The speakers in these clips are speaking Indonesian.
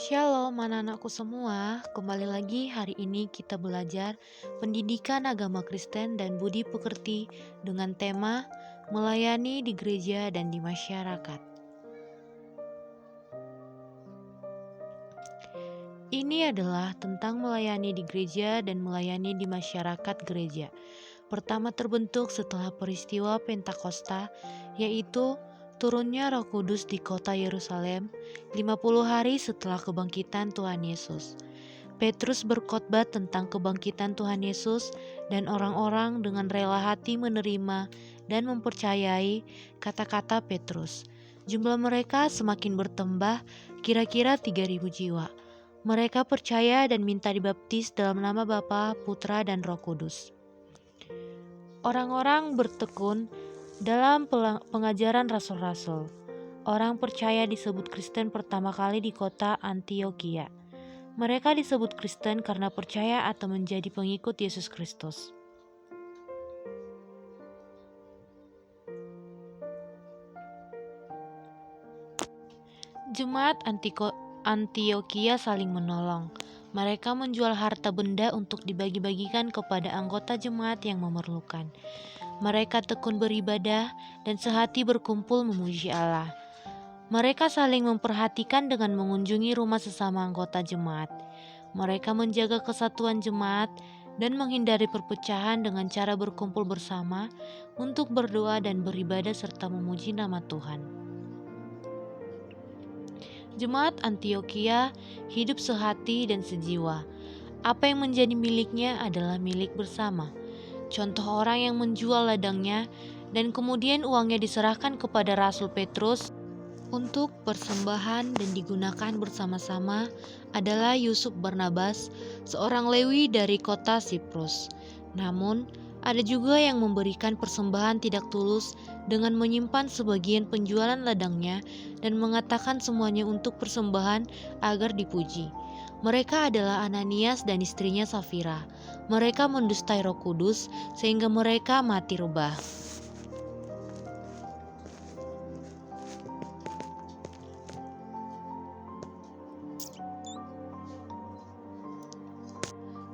Shalom anak-anakku semua, kembali lagi hari ini kita belajar pendidikan agama Kristen dan budi pekerti dengan tema melayani di gereja dan di masyarakat. Ini adalah tentang melayani di gereja dan melayani di masyarakat gereja. Pertama terbentuk setelah peristiwa Pentakosta, yaitu turunnya Roh Kudus di kota Yerusalem 50 hari setelah kebangkitan Tuhan Yesus. Petrus berkhotbah tentang kebangkitan Tuhan Yesus dan orang-orang dengan rela hati menerima dan mempercayai kata-kata Petrus. Jumlah mereka semakin bertambah, kira-kira 3.000 jiwa. Mereka percaya dan minta dibaptis dalam nama Bapa, Putra, dan Roh Kudus. Orang-orang bertekun dalam pengajaran rasul-rasul. Orang percaya disebut Kristen pertama kali di kota Antioquia. Mereka disebut Kristen karena percaya atau menjadi pengikut Yesus Kristus. Jemaat Antioquia saling menolong. Mereka menjual harta benda untuk dibagi-bagikan kepada anggota jemaat yang memerlukan. Mereka tekun beribadah dan sehati berkumpul memuji Allah. Mereka saling memperhatikan dengan mengunjungi rumah sesama anggota jemaat. Mereka menjaga kesatuan jemaat dan menghindari perpecahan dengan cara berkumpul bersama untuk berdoa dan beribadah serta memuji nama Tuhan. Jemaat Antioquia hidup sehati dan sejiwa. Apa yang menjadi miliknya adalah milik bersama. Contoh orang yang menjual ladangnya dan kemudian uangnya diserahkan kepada Rasul Petrus untuk persembahan dan digunakan bersama-sama adalah Yusuf Barnabas, seorang Lewi dari kota Siprus. Namun, ada juga yang memberikan persembahan tidak tulus dengan menyimpan sebagian penjualan ladangnya dan mengatakan semuanya untuk persembahan agar dipuji. Mereka adalah Ananias dan istrinya Safira. Mereka mendustai Roh Kudus sehingga mereka mati rebah.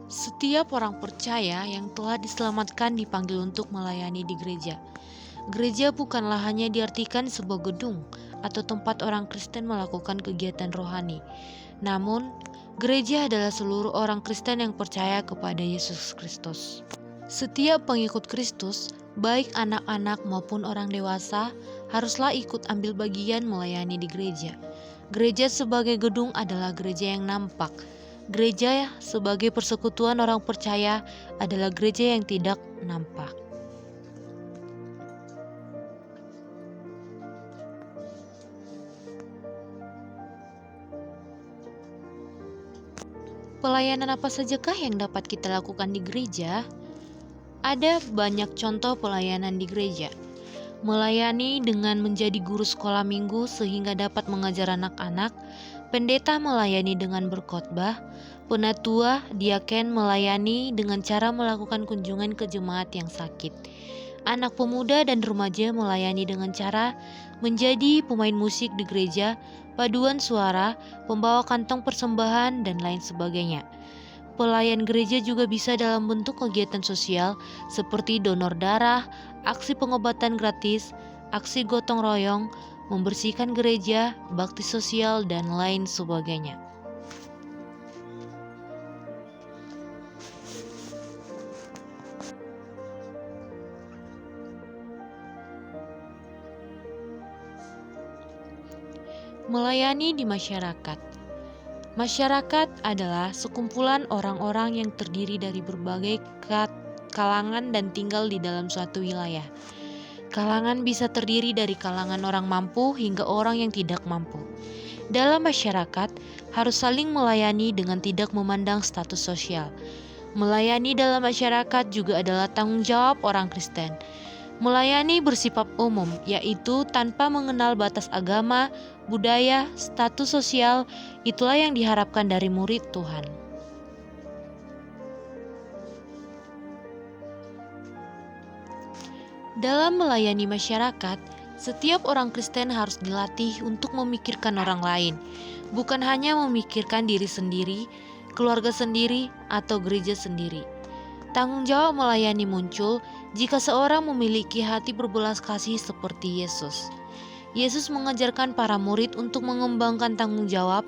Setiap orang percaya yang telah diselamatkan dipanggil untuk melayani di gereja. Gereja bukanlah hanya diartikan sebuah gedung atau tempat orang Kristen melakukan kegiatan rohani. Namun, gereja adalah seluruh orang Kristen yang percaya kepada Yesus Kristus. Setiap pengikut Kristus, baik anak-anak maupun orang dewasa, haruslah ikut ambil bagian melayani di gereja. Gereja sebagai gedung adalah gereja yang nampak. Gereja sebagai persekutuan orang percaya adalah gereja yang tidak nampak. Pelayanan apa sajakah yang dapat kita lakukan di gereja? Ada banyak contoh pelayanan di gereja. Melayani dengan menjadi guru sekolah minggu sehingga dapat mengajar anak-anak, pendeta melayani dengan berkhotbah, penatua, diaken melayani dengan cara melakukan kunjungan ke jemaat yang sakit. Anak pemuda dan remaja melayani dengan cara menjadi pemain musik di gereja, paduan suara, pembawa kantong persembahan, dan lain sebagainya. Pelayan gereja juga bisa dalam bentuk kegiatan sosial seperti donor darah, aksi pengobatan gratis, aksi gotong royong, membersihkan gereja, bakti sosial, dan lain sebagainya. Melayani di masyarakat. Masyarakat adalah sekumpulan orang-orang yang terdiri dari berbagai kalangan dan tinggal di dalam suatu wilayah. Kalangan bisa terdiri dari kalangan orang mampu hingga orang yang tidak mampu. Dalam masyarakat, harus saling melayani dengan tidak memandang status sosial. Melayani dalam masyarakat juga adalah tanggung jawab orang Kristen. Melayani bersifat umum, yaitu tanpa mengenal batas agama, budaya, status sosial. Itulah yang diharapkan dari murid Tuhan. Dalam melayani masyarakat, Setiap orang Kristen harus dilatih untuk memikirkan orang lain, bukan hanya memikirkan diri sendiri, keluarga sendiri, atau gereja sendiri. Tanggung jawab melayani muncul jika seorang memiliki hati berbelas kasih seperti Yesus. Yesus mengajarkan para murid untuk mengembangkan tanggung jawab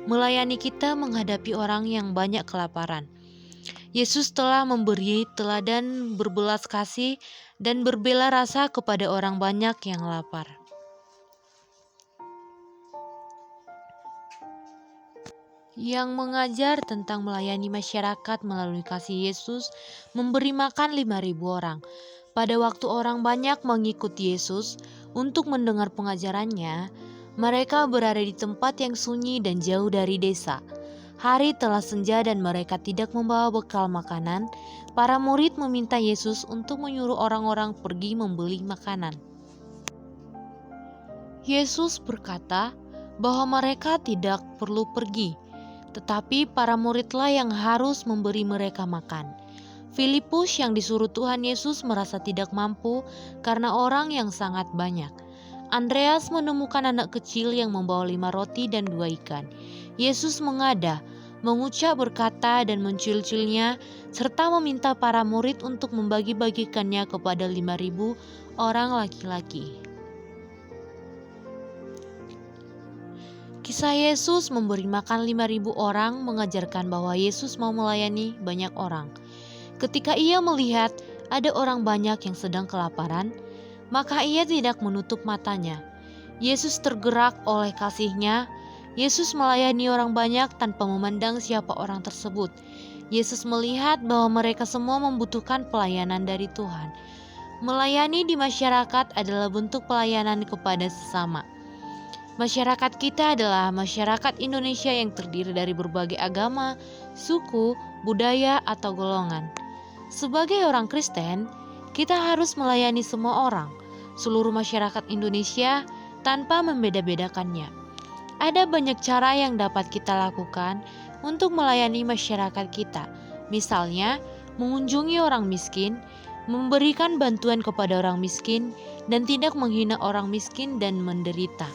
melayani kita menghadapi orang yang banyak kelaparan. Yesus telah memberi teladan berbelas kasih dan berbela rasa kepada orang banyak yang lapar. Yang mengajar tentang melayani masyarakat melalui kasih Yesus memberi makan 5.000 orang. Pada waktu orang banyak mengikuti Yesus untuk mendengar pengajarannya, mereka berada di tempat yang sunyi dan jauh dari desa. Hari telah senja dan mereka tidak membawa bekal makanan. Para murid meminta Yesus untuk menyuruh orang-orang pergi membeli makanan. Yesus berkata bahwa mereka tidak perlu pergi, tetapi para muridlah yang harus memberi mereka makan. Filipus yang disuruh Tuhan Yesus merasa tidak mampu karena orang yang sangat banyak. Andreas menemukan anak kecil yang membawa 5 roti dan 2 ikan. Yesus mengada, mengucap berkata dan mencil-cilnya, serta meminta para murid untuk membagi-bagikannya kepada 5.000 orang laki-laki. Kisah Yesus memberi makan 5.000 orang mengajarkan bahwa Yesus mau melayani banyak orang. Ketika ia melihat ada orang banyak yang sedang kelaparan, maka ia tidak menutup matanya. Yesus tergerak oleh kasih-Nya. Yesus melayani orang banyak tanpa memandang siapa orang tersebut. Yesus melihat bahwa mereka semua membutuhkan pelayanan dari Tuhan. Melayani di masyarakat adalah bentuk pelayanan kepada sesama. Masyarakat kita adalah masyarakat Indonesia yang terdiri dari berbagai agama, suku, budaya, atau golongan. Sebagai orang Kristen, kita harus melayani semua orang, seluruh masyarakat Indonesia, tanpa membeda-bedakannya. Ada banyak cara yang dapat kita lakukan untuk melayani masyarakat kita. Misalnya, mengunjungi orang miskin, memberikan bantuan kepada orang miskin, dan tidak menghina orang miskin dan menderita.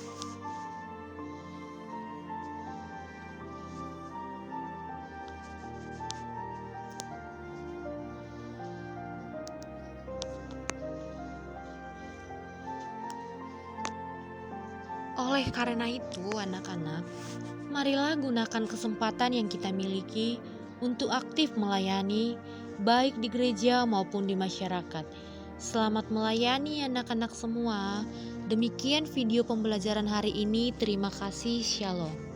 Oleh karena itu, anak-anak, marilah gunakan kesempatan yang kita miliki untuk aktif melayani, baik di gereja maupun di masyarakat. Selamat melayani anak-anak semua. Demikian video pembelajaran hari ini. Terima kasih. Shalom.